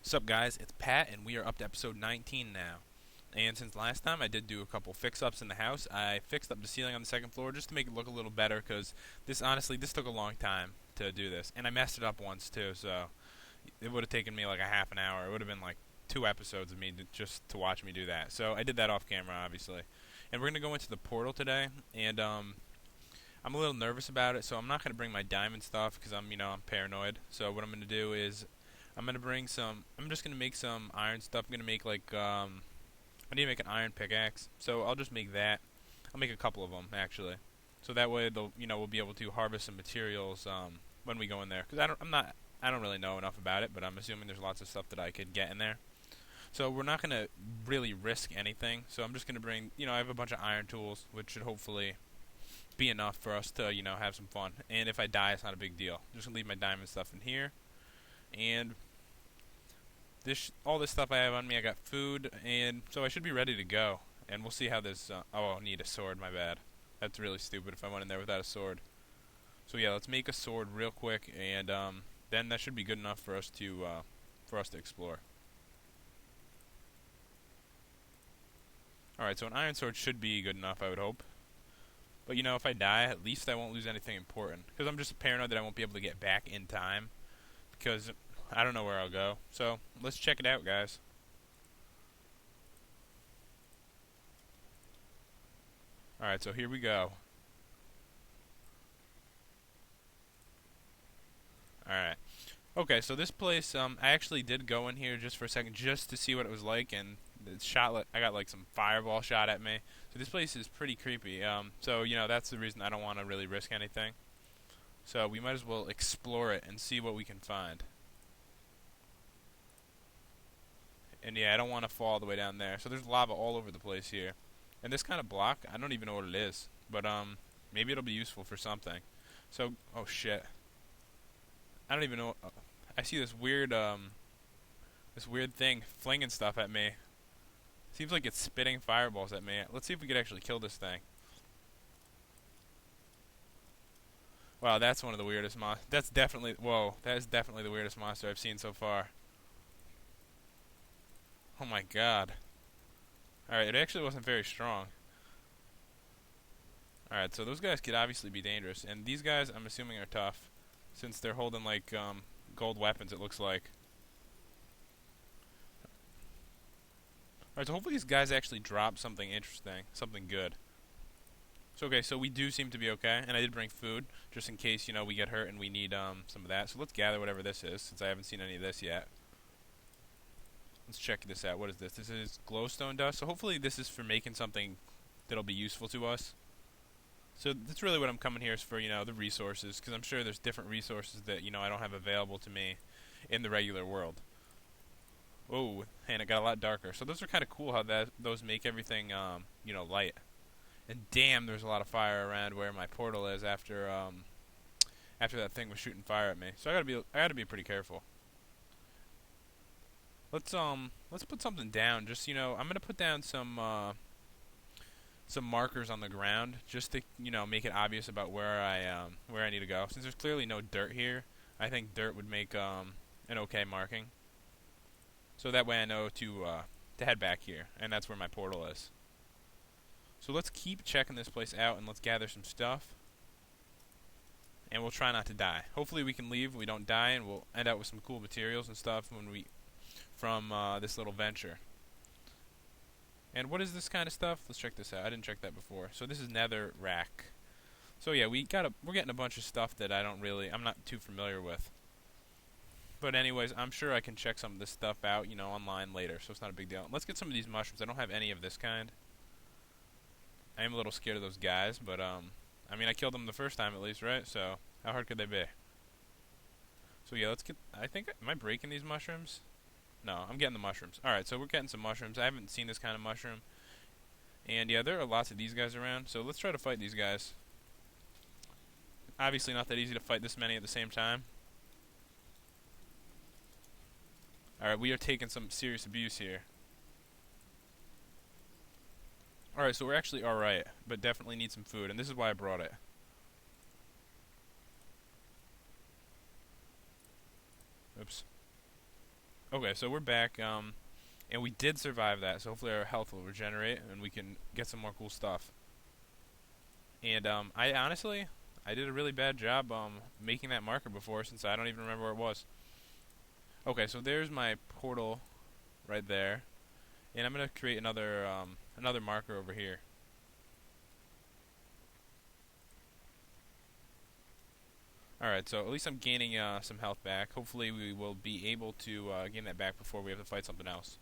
What's up, guys? It's Pat, and we are up to episode 19 now. And since last time, I did do a couple fix-ups in the house. I fixed up the ceiling on the second floor just to make it look a little better, because this took a long time to do this. And I messed it up once, too, so it would have taken me like a half an hour. It would have been like 2 episodes of me just to watch me do that. So I did that off camera, obviously. And we're going to go into the portal today, and I'm a little nervous about it, so I'm not going to bring my diamond stuff, because I'm paranoid. So what I'm going to do is I'm just gonna make some iron stuff. I'm gonna make I need to make an iron pickaxe. So I'll just make that. I'll make a couple of them actually. So that way we'll be able to harvest some materials when we go in there. Because I don't really know enough about it, but I'm assuming there's lots of stuff that I could get in there. So we're not gonna really risk anything. So I'm just gonna bring, I have a bunch of iron tools, which should hopefully be enough for us to, have some fun. And if I die, it's not a big deal. I'm just gonna leave my diamond stuff in here. And all this stuff I have on me, I got food, and so I should be ready to go. And we'll see how this. Oh, I'll need a sword. My bad. That's really stupid if I went in there without a sword. So yeah, let's make a sword real quick, and then that should be good enough for us to explore. All right, so an iron sword should be good enough, I would hope. But if I die, at least I won't lose anything important. Because I'm just paranoid that I won't be able to get back in time. Because I don't know where I'll go. So, let's check it out, guys. Alright, so here we go. Alright. Okay, so this place, I actually did go in here just for a second, just to see what it was like, and I got like some fireball shot at me. So this place is pretty creepy. So, that's the reason I don't want to really risk anything. So we might as well explore it and see what we can find. And yeah, I don't want to fall all the way down there. So there's lava all over the place here. And this kind of block, I don't even know what it is. But maybe it'll be useful for something. So, oh shit. I don't even know. I see this weird thing flinging stuff at me. Seems like it's spitting fireballs at me. Let's see if we could actually kill this thing. Wow, that's one of the weirdest monsters. Whoa, that is definitely the weirdest monster I've seen so far. Oh my god. Alright, it actually wasn't very strong. Alright, so those guys could obviously be dangerous. And these guys, I'm assuming, are tough. Since they're holding, like, gold weapons, it looks like. Alright, so hopefully these guys actually drop something interesting. Something good. So, okay, so we do seem to be okay. And I did bring food, just in case, we get hurt and we need, some of that. So let's gather whatever this is, since I haven't seen any of this yet. Let's check this out. What is this? This is glowstone dust. So hopefully this is for making something that'll be useful to us. So that's really what I'm coming here is for, the resources. Because I'm sure there's different resources that, I don't have available to me in the regular world. Oh, and it got a lot darker. So those are kind of cool how those make everything, light. And damn, there's a lot of fire around where my portal is after that thing was shooting fire at me. So I gotta be pretty careful. Let's put something down. Just I'm gonna put down some markers on the ground just to make it obvious about where I need to go. Since there's clearly no dirt here, I think dirt would make an okay marking. So that way I know to head back here, and that's where my portal is. So let's keep checking this place out and let's gather some stuff. And we'll try not to die. Hopefully we can leave, we don't die, and we'll end up with some cool materials and stuff from this little venture. And what is this kind of stuff? Let's check this out. I didn't check that before. So this is Nether rack. So yeah, we're getting a bunch of stuff that I'm not too familiar with. But anyways, I'm sure I can check some of this stuff out, online later, so it's not a big deal. Let's get some of these mushrooms. I don't have any of this kind. I am a little scared of those guys, but I killed them the first time at least, right? So how hard could they be? So yeah, am I breaking these mushrooms? No, I'm getting the mushrooms. Alright, so we're getting some mushrooms. I haven't seen this kind of mushroom. And yeah, there are lots of these guys around, so let's try to fight these guys. Obviously not that easy to fight this many at the same time. Alright, we are taking some serious abuse here. Alright, so we're actually alright, but definitely need some food, and this is why I brought it. Oops. Okay, so we're back. And we did survive that, so hopefully our health will regenerate and we can get some more cool stuff. And I honestly, I did a really bad job making that marker before, since I don't even remember where it was. Okay, so there's my portal right there, and I'm gonna create another marker over here. All right, so at least I'm gaining some health back. Hopefully, we will be able to gain that back before we have to fight something else.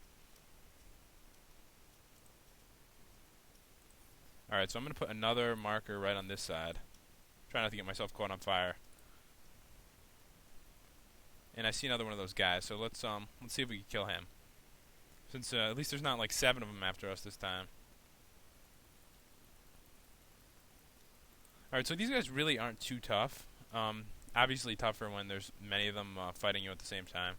All right, so I'm gonna put another marker right on this side. Try not to get myself caught on fire. And I see another one of those guys, so let's see if we can kill him. Since at least there's not like 7 of them after us this time. All right, so these guys really aren't too tough. Obviously tougher when there's many of them fighting you at the same time.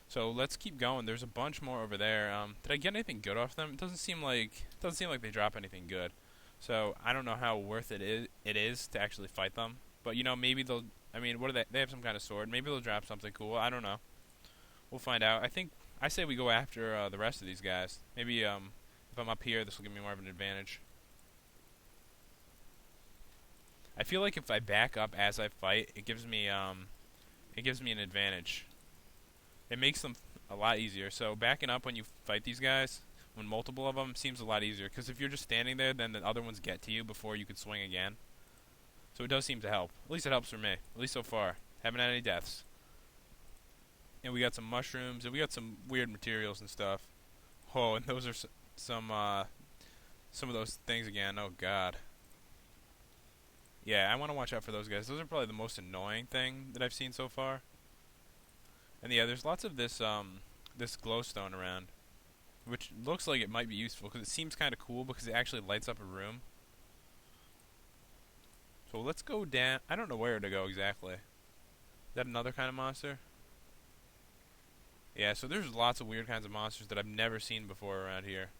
So let's keep going. There's a bunch more over there. Did I get anything good off them? It doesn't seem like they drop anything good. So I don't know how worth it is to actually fight them. But you know, maybe they'll. I mean, what do they? They have some kind of sword. Maybe they'll drop something cool. I don't know. We'll find out. I say we go after the rest of these guys. Maybe if I'm up here, this will give me more of an advantage. I feel like if I back up as I fight, it gives me an advantage. It makes them a lot easier. So backing up when you fight these guys, when multiple of them, seems a lot easier. Because if you're just standing there, then the other ones get to you before you can swing again. So it does seem to help. At least it helps for me. At least so far. Haven't had any deaths. And we got some mushrooms, and we got some weird materials and stuff. Oh, and those are some of those things again. Oh god. Yeah, I want to watch out for those guys. Those are probably the most annoying thing that I've seen so far. And yeah, there's lots of this glowstone around, which looks like it might be useful because it seems kind of cool because it actually lights up a room. So let's go down. I don't know where to go exactly. Is that another kind of monster? Yeah, so there's lots of weird kinds of monsters that I've never seen before around here.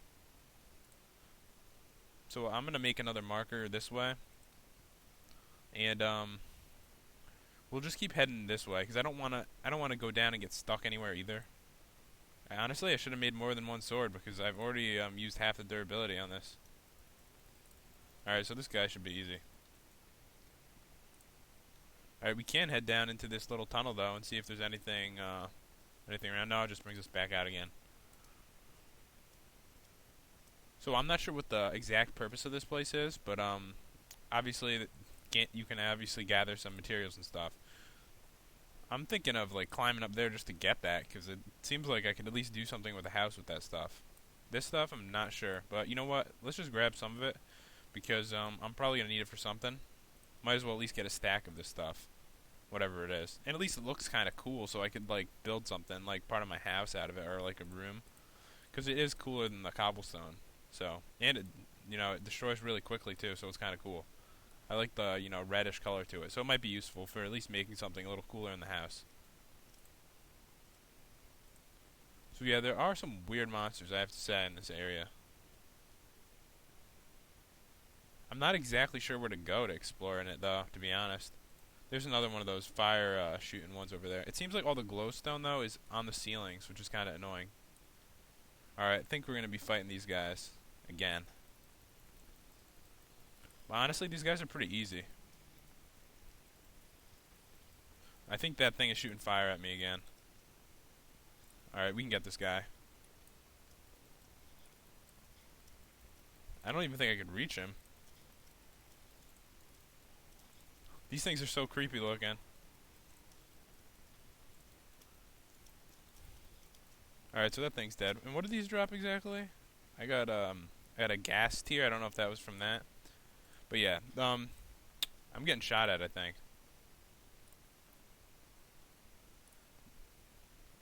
So I'm gonna make another marker this way, and we'll just keep heading this way because I don't wanna go down and get stuck anywhere either. Honestly, I should have made more than one sword because I've already used half the durability on this. All right, so this guy should be easy. All right, we can head down into this little tunnel though and see if there's anything around. No, it just brings us back out again. So I'm not sure what the exact purpose of this place is, but obviously you can obviously gather some materials and stuff. I'm thinking of like climbing up there just to get that, because it seems like I could at least do something with the house with that stuff. This stuff, I'm not sure, but you know what? Let's just grab some of it, because I'm probably gonna need it for something. Might as well at least get a stack of this stuff, whatever it is, and at least it looks kind of cool, so I could like build something like part of my house out of it, or like a room, because it is cooler than the cobblestone. So, and it destroys really quickly too, so it's kind of cool. I like the, reddish color to it, so it might be useful for at least making something a little cooler in the house. So yeah, there are some weird monsters, I have to say, in this area. I'm not exactly sure where to go to explore in it, though, to be honest. There's another one of those fire shooting ones over there. It seems like all the glowstone, though, is on the ceilings, which is kind of annoying. Alright, I think we're going to be fighting these guys again. But honestly, these guys are pretty easy. I think that thing is shooting fire at me again. Alright, we can get this guy. I don't even think I could reach him. These things are so creepy looking. Alright, so that thing's dead. And what did these drop exactly? I got a gas tier. I don't know if that was from that. But yeah, I'm getting shot at, I think.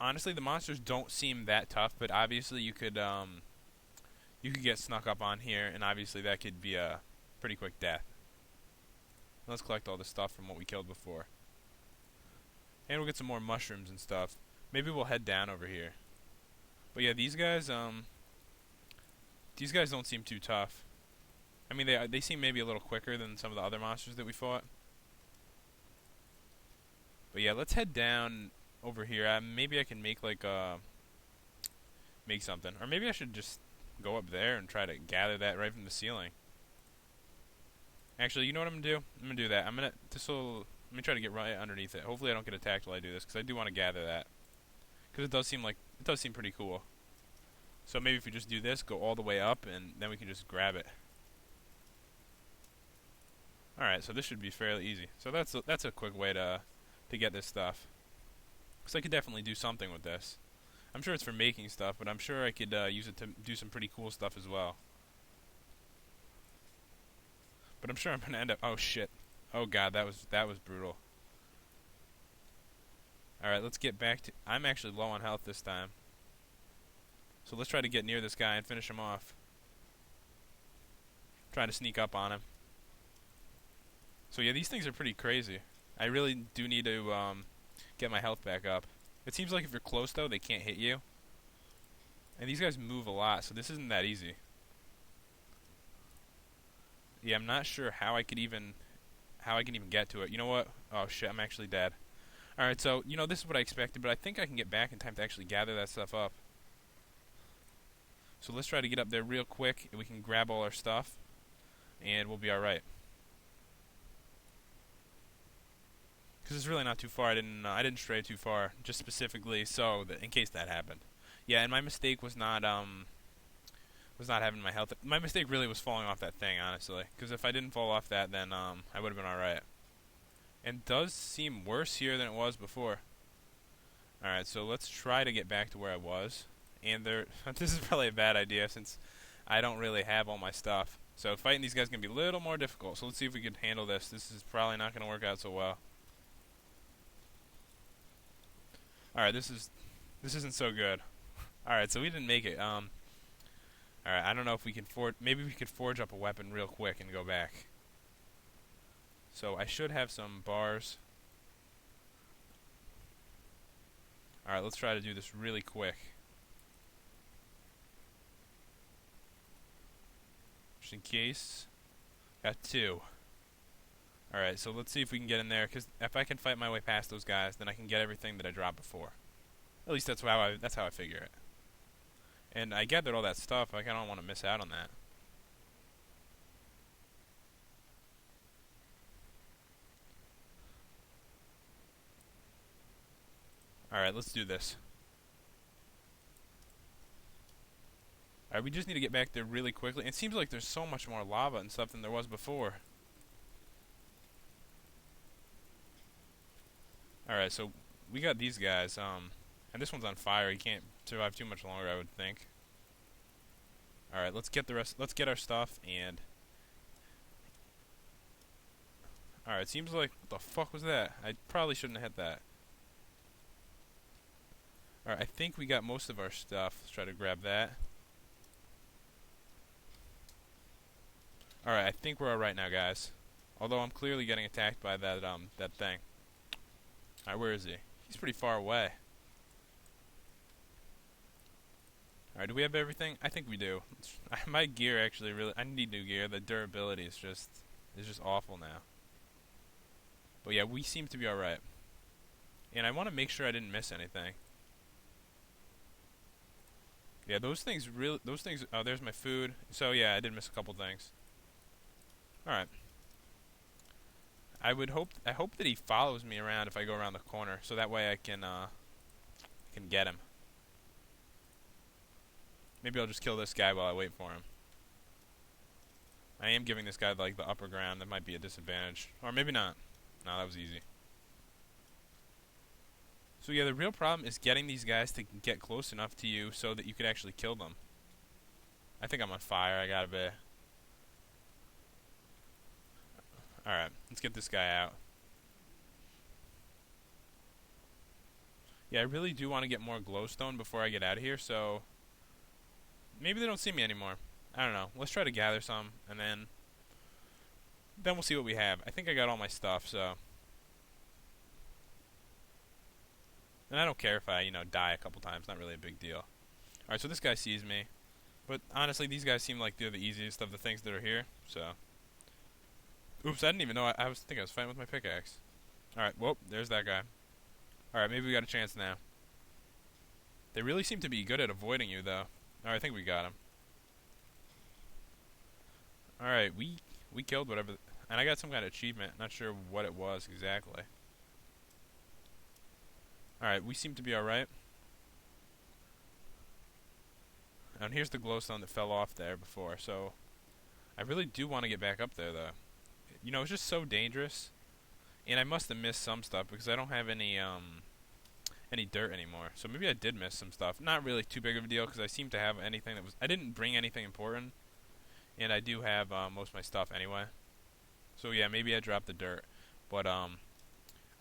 Honestly, the monsters don't seem that tough, but obviously you could get snuck up on here, and obviously that could be a pretty quick death. Let's collect all the stuff from what we killed before. And we'll get some more mushrooms and stuff. Maybe we'll head down over here. But yeah, these guys don't seem too tough. I mean, they seem maybe a little quicker than some of the other monsters that we fought. But yeah, let's head down over here. Maybe I can make like make something, or maybe I should just go up there and try to gather that right from the ceiling. Actually, you know what I'm gonna do? I'm gonna do that. Let me try to get right underneath it. Hopefully, I don't get attacked while I do this, because I do want to gather that. Because it does seem pretty cool. So maybe if we just do this, go all the way up, and then we can just grab it. All right, so this should be fairly easy. So that's a quick way to get this stuff. Because I could definitely do something with this. I'm sure it's for making stuff, but I'm sure I could use it to do some pretty cool stuff as well. But I'm sure I'm gonna end up. Oh shit! Oh god, that was brutal. All right, let's get back to. I'm actually low on health this time, so let's try to get near this guy and finish him off. Try to sneak up on him. So yeah, these things are pretty crazy. I really do need to get my health back up. It seems like if you're close though, they can't hit you. And these guys move a lot, so this isn't that easy. Yeah, I'm not sure how I can even get to it. You know what? Oh shit, I'm actually dead. Alright, so, you know, this is what I expected, but I think I can get back in time to actually gather that stuff up. So let's try to get up there real quick, and we can grab all our stuff, and we'll be alright. Because it's really not too far. I didn't stray too far, just specifically so that in case that happened. Yeah, and my mistake was not having my health. My mistake really was falling off that thing, honestly. Because if I didn't fall off that, then I would have been alright. And it does seem worse here than it was before. Alright, so let's try to get back to where I was. And this is probably a bad idea since I don't really have all my stuff. So fighting these guys is going to be a little more difficult. So let's see if we can handle this. This is probably not going to work out so well. Alright, this isn't so good. Alright, so we didn't make it. Alright, I don't know if we can maybe we could forge up a weapon real quick and go back. So I should have some bars. Alright, let's try to do this really quick. Just in case. Got 2. Alright, so let's see if we can get in there, because if I can fight my way past those guys, then I can get everything that I dropped before. At least that's how I figure it. And I gathered all that stuff, I don't want to miss out on that. Alright, let's do this. Alright, we just need to get back there really quickly. It seems like there's so much more lava and stuff than there was before. Alright, so we got these guys, and this one's on fire. He can't survive too much longer, I would think. Alright, let's get our stuff, and... Alright, seems like... What the fuck was that? I probably shouldn't have hit that. Alright, I think we got most of our stuff. Let's try to grab that. Alright, I think we're alright now, guys. Although I'm clearly getting attacked by that thing. Alright, where is he? He's pretty far away. Alright, do we have everything? I think we do. My gear actually really... I need new gear. The durability is just awful now. But yeah, we seem to be alright. And I want to make sure I didn't miss anything. Yeah, those things... Oh, there's my food. So yeah, I did miss a couple things. Alright. I hope that he follows me around if I go around the corner, so that way I can get him. Maybe I'll just kill this guy while I wait for him. I am giving this guy like the upper ground. That might be a disadvantage, or maybe not. No, that was easy. So yeah, the real problem is getting these guys to get close enough to you so that you could actually kill them. I think I'm on fire. I gotta be. Alright, let's get this guy out. Yeah, I really do want to get more glowstone before I get out of here, so... Maybe they don't see me anymore. I don't know. Let's try to gather some, and then we'll see what we have. I think I got all my stuff, so... And I don't care if I, die a couple times. Not really a big deal. Alright, so this guy sees me. But honestly, these guys seem like they're the easiest of the things that are here, so... Oops, I didn't even know. I think I was fighting with my pickaxe. Alright, well, there's that guy. Alright, maybe we got a chance now. They really seem to be good at avoiding you, though. Alright, I think we got him. Alright, we killed whatever... And I got some kind of achievement. Not sure what it was exactly. Alright, we seem to be alright. And here's the glowstone that fell off there before, so... I really do want to get back up there, though. You know, it's just so dangerous. And I must have missed some stuff, because I don't have any dirt anymore. So maybe I did miss some stuff. Not really too big of a deal, because I seem to have anything that was... I didn't bring anything important. And I do have most of my stuff anyway. So yeah, maybe I dropped the dirt. But I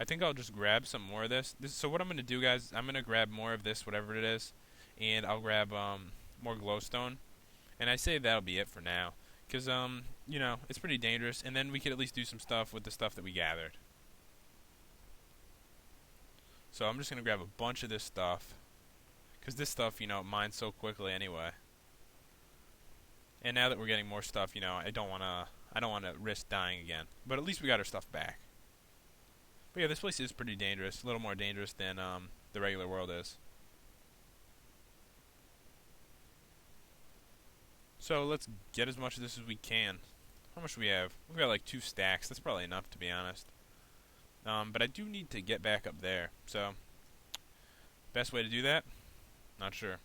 think I'll just grab some more of this. So what I'm going to do, guys, I'm going to grab more of this, whatever it is. And I'll grab more glowstone. And I say that'll be it for now. Because, you know, it's pretty dangerous. And then we could at least do some stuff with the stuff that we gathered. So I'm just going to grab a bunch of this stuff. Because this stuff, you know, mines so quickly anyway. And now that we're getting more stuff, you know, I don't want to risk dying again. But at least we got our stuff back. But yeah, this place is pretty dangerous. A little more dangerous than the regular world is. So let's get as much of this as we can. How much do we have? We've got like 2 stacks. That's probably enough, to be honest. But I do need to get back up there. So, best way to do that? Not sure.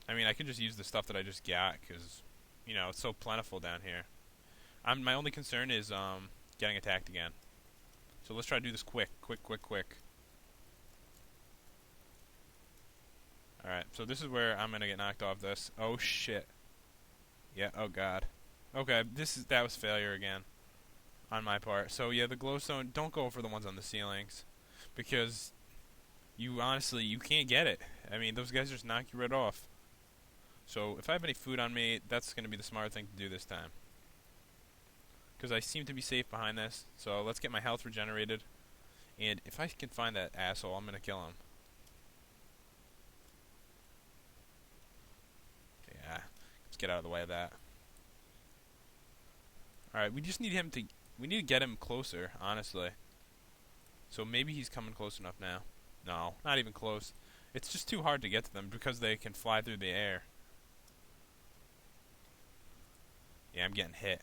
I mean, I could just use the stuff that I just got, because, you know, it's so plentiful down here. My only concern is getting attacked again. So let's try to do this quick. Alright, so this is where I'm going to get knocked off this. Oh, shit. Yeah, oh, God. Okay, that was failure again on my part. So, yeah, the glowstone, don't go for the ones on the ceilings, because you honestly, you can't get it. I mean, those guys just knock you right off. So, if I have any food on me, that's going to be the smart thing to do this time. Because I seem to be safe behind this. So, let's get my health regenerated. And if I can find that asshole, I'm going to kill him. Yeah, let's get out of the way of that. Alright, we just need him to... We need to get him closer, honestly. So maybe he's coming close enough now. No, not even close. It's just too hard to get to them because they can fly through the air. Yeah, I'm getting hit.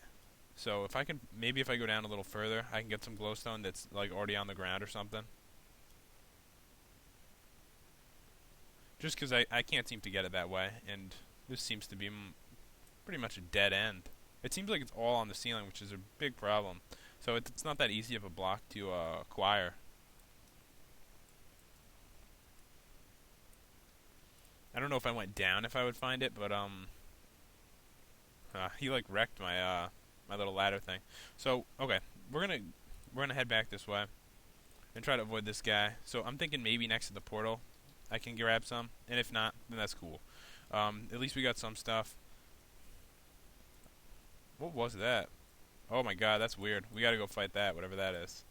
So if I can... Maybe if I go down a little further, I can get some glowstone that's like already on the ground or something. Just because I can't seem to get it that way. And this seems to be pretty much a dead end. It seems like it's all on the ceiling, which is a big problem. So it's not that easy of a block to acquire. I don't know if I went down if I would find it, but he like wrecked my my little ladder thing. So okay, we're gonna head back this way and try to avoid this guy. So I'm thinking maybe next to the portal I can grab some, and if not, then that's cool. At least we got some stuff. What was that? Oh my god, that's weird. We gotta go fight that, whatever that is.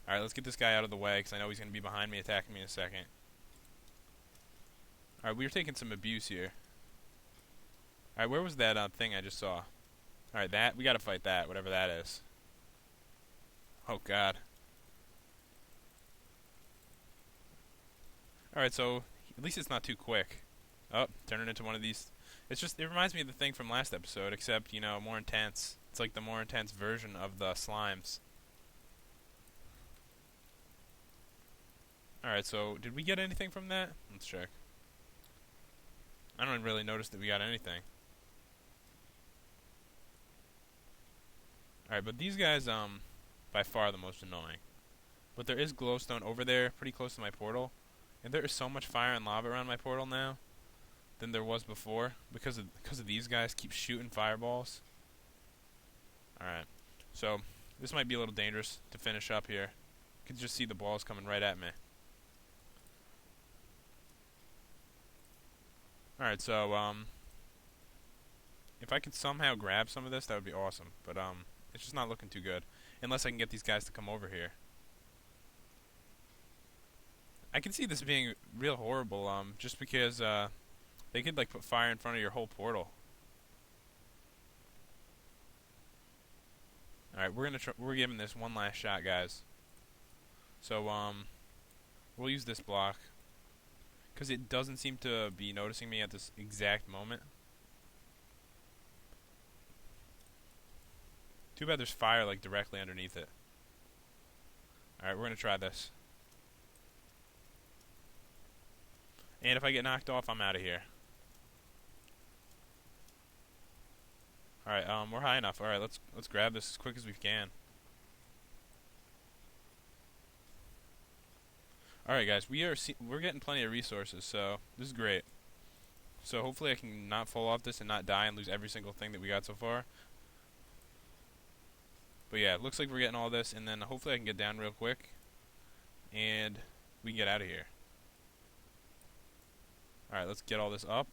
Alright, let's get this guy out of the way, because I know he's gonna be behind me attacking me in a second. Alright, we were taking some abuse here. Alright, where was that thing I just saw? Alright, we gotta fight that, whatever that is. Oh god. Alright, so at least it's not too quick. Oh, turning into one of these. It's just, it reminds me of the thing from last episode, except, you know, more intense. It's like the more intense version of the slimes. Alright, so did we get anything from that? Let's check. I don't really notice that we got anything. Alright, but these guys, by far the most annoying. But there is glowstone over there, pretty close to my portal. And there is so much fire and lava around my portal now than there was before, because of these guys keep shooting fireballs. Alright, so this might be a little dangerous to finish up here. You can just see the balls coming right at me. Alright, so if I could somehow grab some of this, that would be awesome. But it's just not looking too good, unless I can get these guys to come over here. I can see this being real horrible, just because they could like put fire in front of your whole portal. All right, we're giving this one last shot, guys. So we'll use this block because it doesn't seem to be noticing me at this exact moment. Too bad there's fire like directly underneath it. All right, we're gonna try this. And if I get knocked off, I'm out of here. All right, we're high enough. All right, let's grab this as quick as we can. All right, guys, we're getting plenty of resources, so this is great. So hopefully I can not fall off this and not die and lose every single thing that we got so far. But yeah, it looks like we're getting all this, and then hopefully I can get down real quick, and we can get out of here. All right, let's get all this up.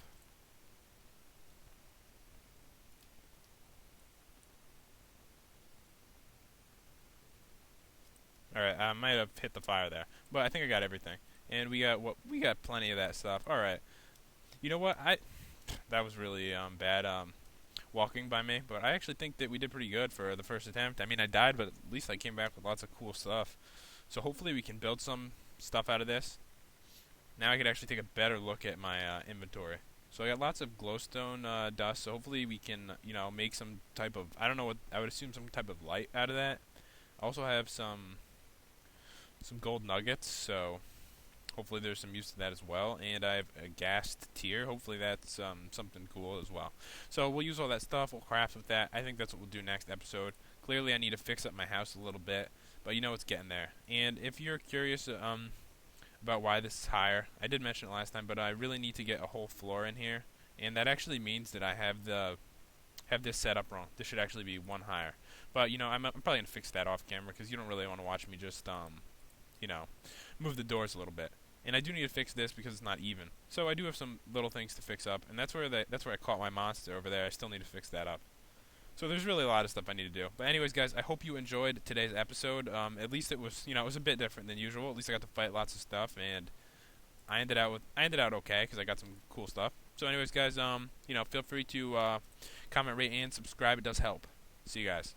All right, I might have hit the fire there, but I think I got everything, and we got plenty of that stuff. All right, you know what? That was really bad walking by me, but I actually think that we did pretty good for the first attempt. I mean, I died, but at least I came back with lots of cool stuff. So hopefully we can build some stuff out of this. Now I could actually take a better look at my inventory. So I got lots of glowstone dust, so hopefully we can, make some type of, I don't know what, I would assume some type of light out of that. I also have some gold nuggets, so hopefully there's some use to that as well. And I have a ghast tier. Hopefully that's something cool as well. So we'll use all that stuff. We'll craft with that. I think that's what we'll do next episode. Clearly I need to fix up my house a little bit, but it's getting there. And if you're curious about why this is higher, I did mention it last time, but I really need to get a whole floor in here. And that actually means that I have this set up wrong. This should actually be one higher. But I'm probably gonna fix that off camera because you don't really want to watch me just move the doors a little bit. And I do need to fix this because it's not even. So I do have some little things to fix up, and that's where I caught my monster over there. I still need to fix that up. So there's really a lot of stuff I need to do. But anyways, guys, I hope you enjoyed today's episode. At least it was, it was a bit different than usual. At least I got to fight lots of stuff, and I ended out okay because I got some cool stuff. So anyways, guys, feel free to comment, rate, and subscribe. It does help. See you guys.